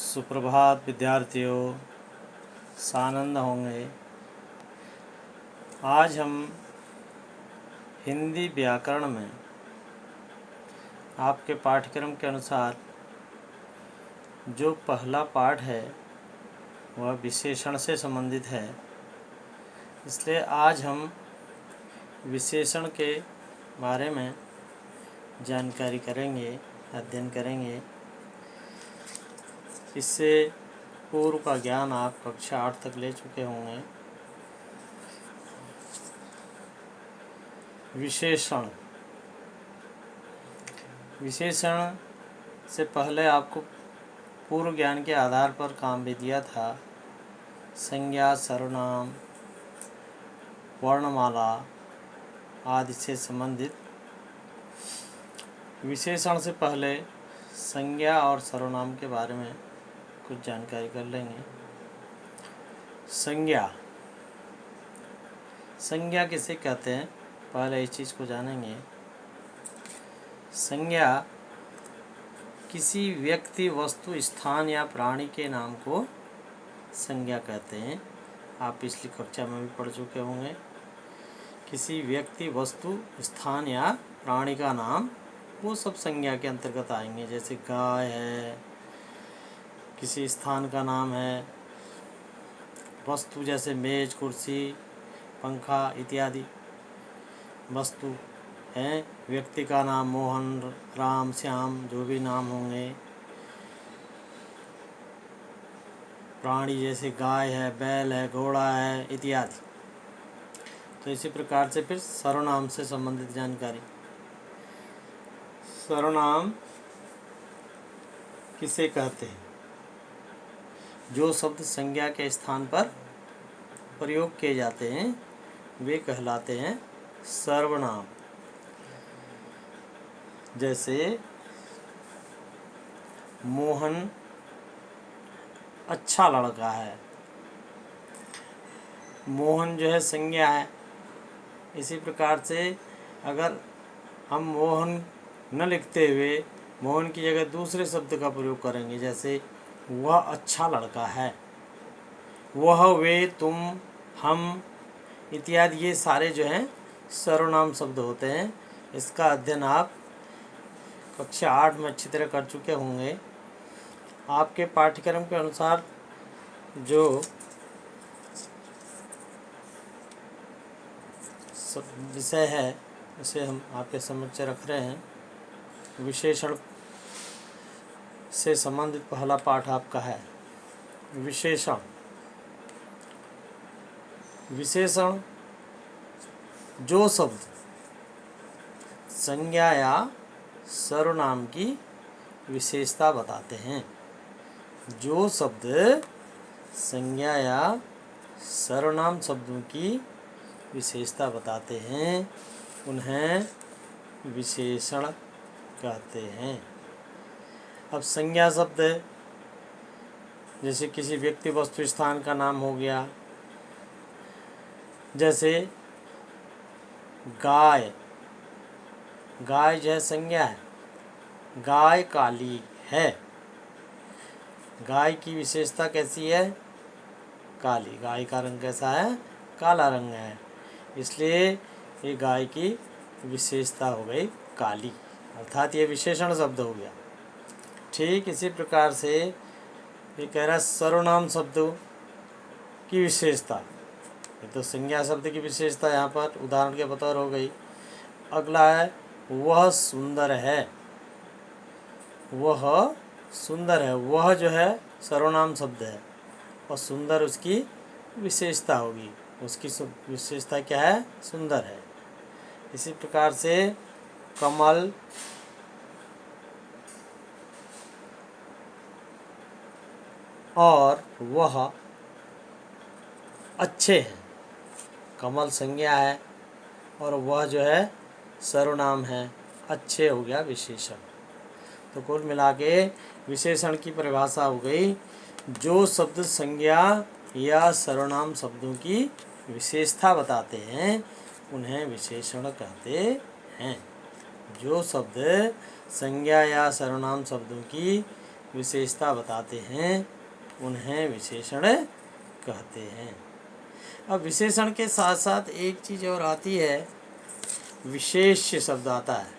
सुप्रभात विद्यार्थियों, सानंद होंगे। आज हम हिंदी व्याकरण में आपके पाठ्यक्रम के अनुसार जो पहला पाठ है वह विशेषण से संबंधित है। इसलिए आज हम विशेषण के बारे में जानकारी करेंगे, अध्ययन करेंगे। इससे पूर्व का ज्ञान आप कक्षा 8 तक ले चुके होंगे। विशेषण से पहले आपको पूर्व ज्ञान के आधार पर काम भी दिया था। संज्ञा, सर्वनाम, वर्णमाला आदि से संबंधित। विशेषण से पहले संज्ञा और सर्वनाम के बारे में कुछ जानकारी कर लेंगे। संज्ञा किसे कहते हैं, पहले इस चीज़ को जानेंगे। संज्ञा किसी व्यक्ति, वस्तु, स्थान या प्राणी के नाम को संज्ञा कहते हैं। आप पिछली कक्षा में भी पढ़ चुके होंगे। किसी व्यक्ति, वस्तु, स्थान या प्राणी का नाम, वो सब संज्ञा के अंतर्गत आएंगे। जैसे गाय है, किसी स्थान का नाम है, वस्तु जैसे मेज, कुर्सी, पंखा इत्यादि वस्तु हैं। व्यक्ति का नाम मोहन, राम, श्याम, जो भी नाम होंगे। प्राणी जैसे गाय है, बैल है, घोड़ा है इत्यादि। तो इसी प्रकार से फिर सर्वनाम से संबंधित जानकारी। सर्वनाम किसे कहते हैं? जो शब्द संज्ञा के स्थान पर प्रयोग किए जाते हैं वे कहलाते हैं सर्वनाम। जैसे मोहन अच्छा लड़का है। मोहन जो है संज्ञा है। इसी प्रकार से अगर हम मोहन न लिखते हुए मोहन की जगह दूसरे शब्द का प्रयोग करेंगे, जैसे वह अच्छा लड़का है, वह, वे, तुम, हम इत्यादि, ये सारे जो हैं सर्वनाम शब्द होते हैं। इसका अध्ययन आप कक्षा 8 में अच्छी तरह कर चुके होंगे। आपके पाठ्यक्रम के अनुसार जो विषय है उसे हम आपके समक्ष रख रहे हैं। विशेषण से संबंधित पहला पाठ आपका है विशेषण। विशेषण जो शब्द संज्ञा या सर्वनाम की विशेषता बताते हैं। जो शब्द संज्ञा या सर्वनाम शब्दों की विशेषता बताते हैं उन्हें विशेषण कहते हैं। अब संज्ञा शब्द जैसे किसी व्यक्ति, वस्तु, स्थान का नाम हो गया। जैसे गाय, गाय जो है संज्ञा है। गाय काली है। गाय की विशेषता कैसी है? काली। गाय का रंग कैसा है? काला रंग है। इसलिए ये गाय की विशेषता हो गई काली, अर्थात ये विशेषण शब्द हो गया। ठीक इसी प्रकार से ये कह रहा है सर्वनाम शब्दों की विशेषता। ये तो संज्ञा शब्द की विशेषता यहाँ पर उदाहरण के बतौर हो गई। अगला है वह सुंदर है। वह सुंदर है, वह जो है सर्वनाम शब्द है और सुंदर उसकी विशेषता होगी। उसकी विशेषता क्या है? सुंदर है। इसी प्रकार से कमल, और वह अच्छे हैं। कमल संज्ञा है और वह जो है सर्वनाम है। अच्छे हो गया विशेषण। तो कुल मिला के विशेषण की परिभाषा हो गई, जो शब्द संज्ञा या सर्वनाम शब्दों की विशेषता बताते हैं उन्हें विशेषण कहते हैं। जो शब्द संज्ञा या सर्वनाम शब्दों की विशेषता बताते हैं उन्हें विशेषण कहते हैं। अब विशेषण के साथ साथ एक चीज़ और आती है, विशेष्य शब्द आता है।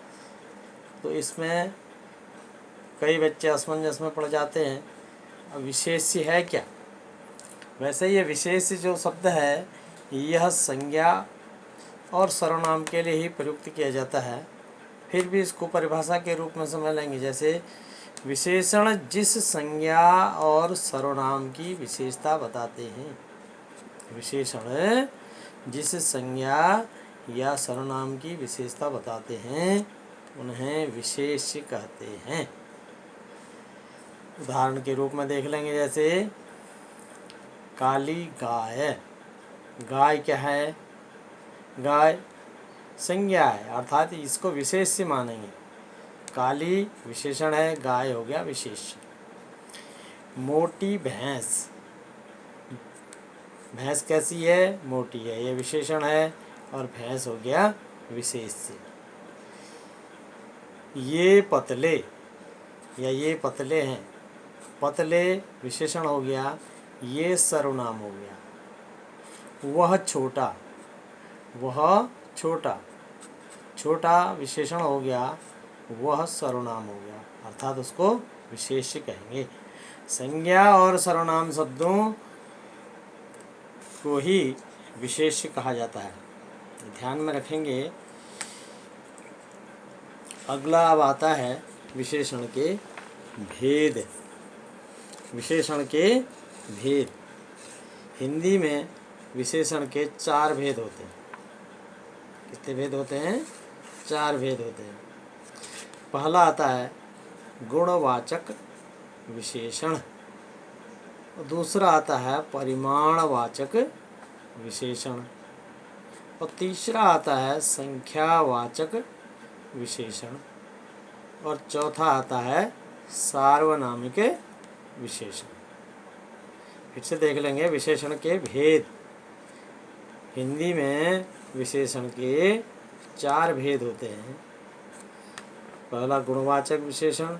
तो इसमें कई बच्चे असमंजस में पड़ जाते हैं, अब विशेष्य है क्या। वैसे ये विशेष्य जो शब्द है यह संज्ञा और सर्वनाम के लिए ही प्रयुक्त किया जाता है। फिर भी इसको परिभाषा के रूप में समझ लेंगे, जैसे विशेषण जिस संज्ञा और सर्वनाम की विशेषता बताते हैं। विशेषण जिस संज्ञा या सर्वनाम की विशेषता बताते हैं उन्हें विशेष्य कहते हैं। उदाहरण के रूप में देख लेंगे, जैसे काली गाय। गाय क्या है? गाय संज्ञा है, अर्थात इसको विशेष्य मानेंगे। काली विशेषण है, गाय हो गया विशेष्य। मोटी भैंस, भैंस कैसी है? मोटी है, ये विशेषण है, और भैंस हो गया विशेष्य। ये पतले या ये पतले हैं, पतले विशेषण हो गया, ये सर्वनाम हो गया। वह छोटा, वह छोटा, छोटा विशेषण हो गया, वह सर्वनाम हो गया, अर्थात उसको विशेष्य कहेंगे। संज्ञा और सर्वनाम शब्दों को ही विशेष्य कहा जाता है, ध्यान में रखेंगे। अगला अब आता है विशेषण के भेद। विशेषण के भेद, हिंदी में विशेषण के 4 भेद होते हैं। कितने भेद होते हैं? 4 भेद होते हैं। पहला आता है गुणवाचक विशेषण, दूसरा आता है परिमाणवाचक विशेषण, और तीसरा आता है संख्यावाचक विशेषण, और चौथा आता है सार्वनामिक विशेषण। फिर से देख लेंगे विशेषण के भेद। हिंदी में विशेषण के 4 भेद होते हैं। पहला गुणवाचक विशेषण,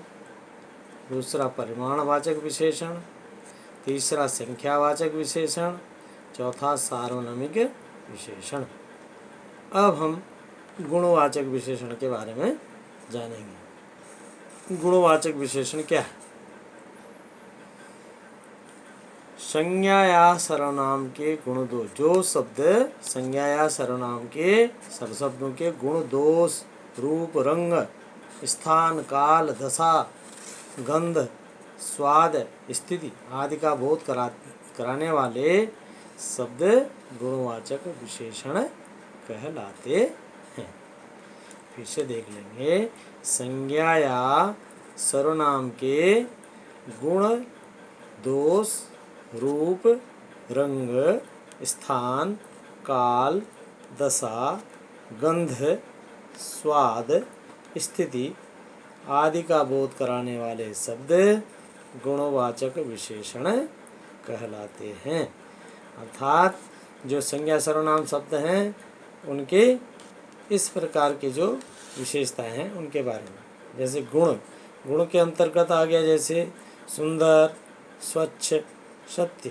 दूसरा परिमाणवाचक विशेषण, तीसरा संख्यावाचक विशेषण, चौथा सार्वनामिक विशेषण। अब हम गुणवाचक विशेषण के बारे में जानेंगे। गुणवाचक विशेषण क्या है? संज्ञा या सर्वनाम के गुण दोष, जो शब्द संज्ञा या सर्वनाम के सब शब्दों के गुण दोष, रूप, रंग, स्थान, काल, दशा, गंध, स्वाद, स्थिति आदि का बोध कराने वाले शब्द गुणवाचक विशेषण कहलाते हैं। फिर से देख लेंगे, संज्ञा या सर्वनाम के गुण, दोष, रूप, रंग, स्थान, काल, दशा, गंध, स्वाद, स्थिति आदि का बोध कराने वाले शब्द गुणवाचक विशेषण कहलाते हैं। अर्थात जो संज्ञा सर्वनाम शब्द हैं उनके इस प्रकार के जो विशेषताएं हैं उनके बारे में, जैसे गुण, गुण के अंतर्गत आ गया जैसे सुंदर, स्वच्छ, सत्य,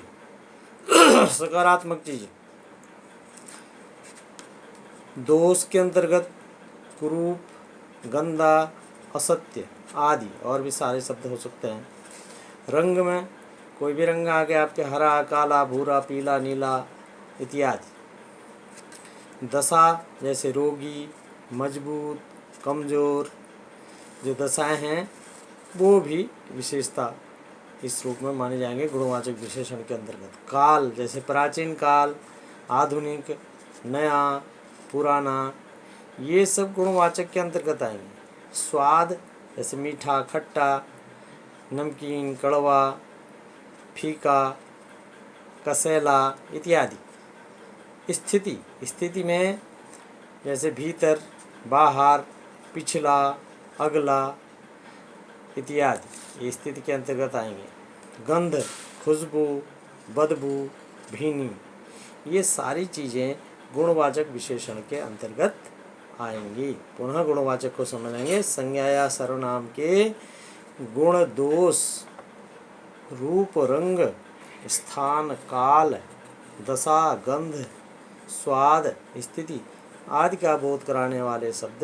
सकारात्मक चीज। दोष के अंतर्गत कुरूप, गंदा, असत्य आदि और भी सारे शब्द हो सकते हैं। रंग में कोई भी रंग आ गया आपके, हरा, काला, भूरा, पीला, नीला इत्यादि। दशा जैसे रोगी, मजबूत, कमज़ोर, जो दशाएं हैं वो भी विशेषता इस रूप में माने जाएंगे गुणवाचक विशेषण के अंतर्गत। काल जैसे प्राचीन काल, आधुनिक, नया, पुराना, ये सब गुणवाचक के अंतर्गत आएंगे। स्वाद जैसे मीठा, खट्टा, नमकीन, कड़वा, फीका, कसैला इत्यादि। स्थिति, स्थिति में जैसे भीतर, बाहर, पिछला, अगला इत्यादि, ये स्थिति के अंतर्गत आएंगे। गंध, खुशबू, बदबू, भीनी, ये सारी चीज़ें गुणवाचक विशेषण के अंतर्गत आएंगी। पुनः गुणवाचक को समझेंगे। संज्ञा या सर्वनाम के गुण, दोष रूप, रंग, स्थान, काल, दशा, गंध, स्वाद, स्थिति आदि का बोध कराने वाले शब्द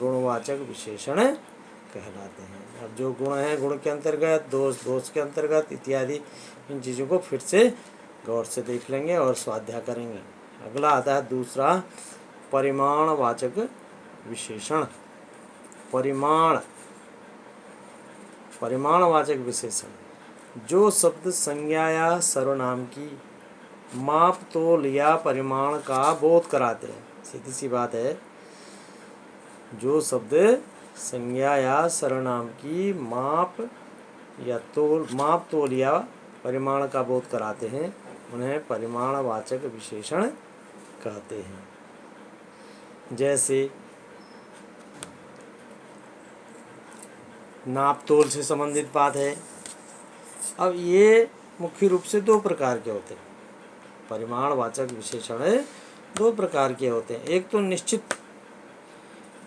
गुणवाचक विशेषण कहलाते हैं। अब जो गुण हैं, गुण के अंतर्गत, दोष, दोष के अंतर्गत इत्यादि, इन चीज़ों को फिर से गौर से देख लेंगे और स्वाध्याय करेंगे। अगला आता है दूसरा, परिमाणवाचक विशेषण। परिमाणवाचक विशेषण जो शब्द संज्ञा या सर्वनाम की माप, तोल या परिमाण का बोध कराते हैं। सीधी सी बात है, जो शब्द संज्ञा या सर्वनाम की माप, तोल या परिमाण का बोध कराते हैं, उन्हें परिमाणवाचक विशेषण कहते हैं। जैसे नाप तोल से संबंधित बात है। अब ये मुख्य रूप से दो प्रकार के होते हैं। परिमाणवाचक विशेषण दो प्रकार के होते हैं। एक तो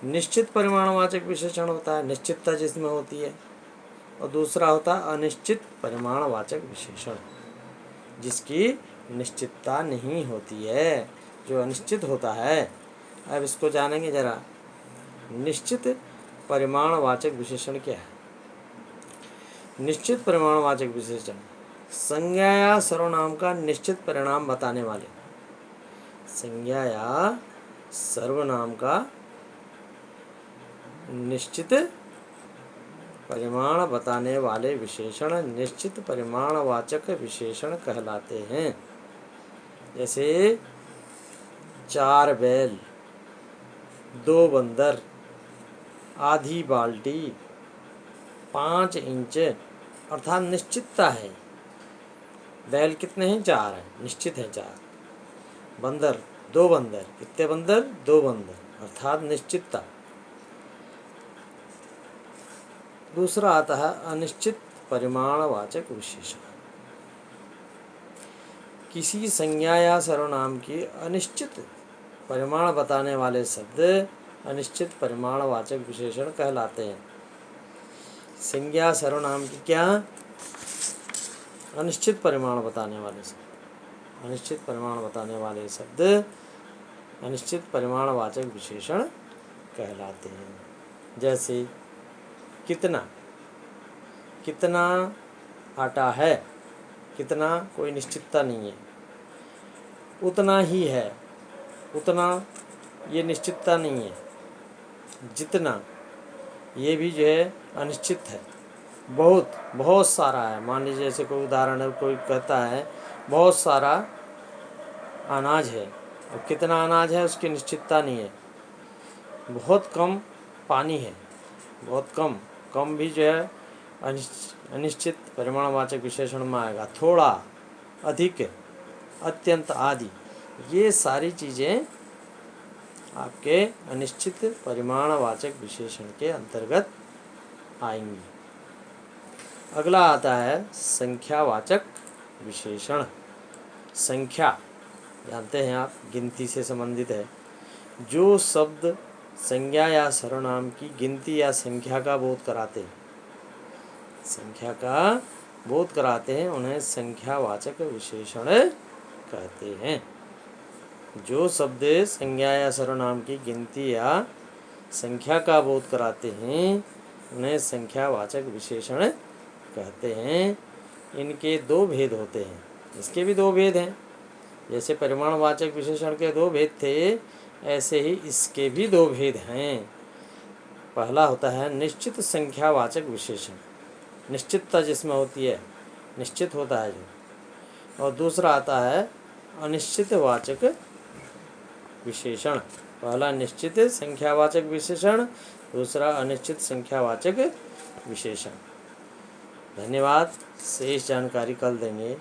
निश्चित परिमाणवाचक विशेषण होता है, निश्चितता जिसमें होती है, और दूसरा होता है अनिश्चित परिमाणवाचक विशेषण, जिसकी निश्चितता नहीं होती है, जो अनिश्चित होता है। अब इसको जानेंगे जरा। निश्चित परिमाणवाचक विशेषण क्या है? निश्चित परिमाणवाचक विशेषण संज्ञा या सर्वनाम का निश्चित परिणाम बताने वाले, संज्ञा या सर्वनाम का निश्चित परिमाण बताने वाले विशेषण निश्चित परिमाणवाचक विशेषण कहलाते हैं। जैसे 4 बैल, 2 बंदर, आधी बाल्टी, 5 इंच, अर्थात निश्चितता है। बैल कितने हैं? 4 हैं, निश्चित है 4। बंदर 2 बंदर, कितने बंदर? 2 बंदर, अर्थात निश्चितता। दूसरा आता है अनिश्चित परिमाणवाचक विशेषण। किसी संज्ञा या सर्वनाम की अनिश्चित परिमाण बताने वाले शब्द अनिश्चित परिमाणवाचक विशेषण कहलाते हैं। संज्ञा सर्वनाम की क्या? अनिश्चित परिमाण बताने वाले शब्द, अनिश्चित परिमाण बताने वाले शब्द अनिश्चित परिमाणवाचक विशेषण कहलाते हैं। जैसे कितना, कितना आटा है, कितना कोई निश्चितता नहीं है। उतना ही है, उतना ये निश्चितता नहीं है। जितना, ये भी जो है अनिश्चित है। बहुत, बहुत सारा है। मान लीजिए जैसे कोई उदाहरण है, कोई कहता है बहुत सारा अनाज है, और कितना अनाज है उसकी निश्चितता नहीं है। बहुत कम पानी है, बहुत कम, कम भी जो है अनिश्चित परिमाणवाचक विशेषण में आएगा। थोड़ा, अधिक, अत्यंत आदि, ये सारी चीज़ें आपके अनिश्चित परिमाणवाचक विशेषण के अंतर्गत आएंगी। अगला आता है संख्यावाचक विशेषण। संख्या जानते हैं आप, गिनती से संबंधित है। जो शब्द संज्ञा या सर्वनाम की गिनती या संख्या का बोध कराते हैं, संख्या का बोध कराते हैं, उन्हें संख्यावाचक विशेषण कहते हैं। जो शब्द संज्ञा या सर्वनाम की गिनती या संख्या का बोध कराते हैं, उन्हें संख्यावाचक विशेषण कहते हैं। इनके 2 भेद होते हैं, इसके भी 2 भेद हैं। जैसे परिमाणवाचक विशेषण के 2 भेद थे, ऐसे ही इसके भी 2 भेद हैं। पहला होता है निश्चित संख्यावाचक विशेषण, निश्चितता जिसमें होती है, निश्चित होता है जो। और दूसरा आता है अनिश्चित वाचक विशेषण। पहला निश्चित संख्यावाचक विशेषण, दूसरा अनिश्चित संख्यावाचक विशेषण। धन्यवाद। शेष जानकारी कल देंगे।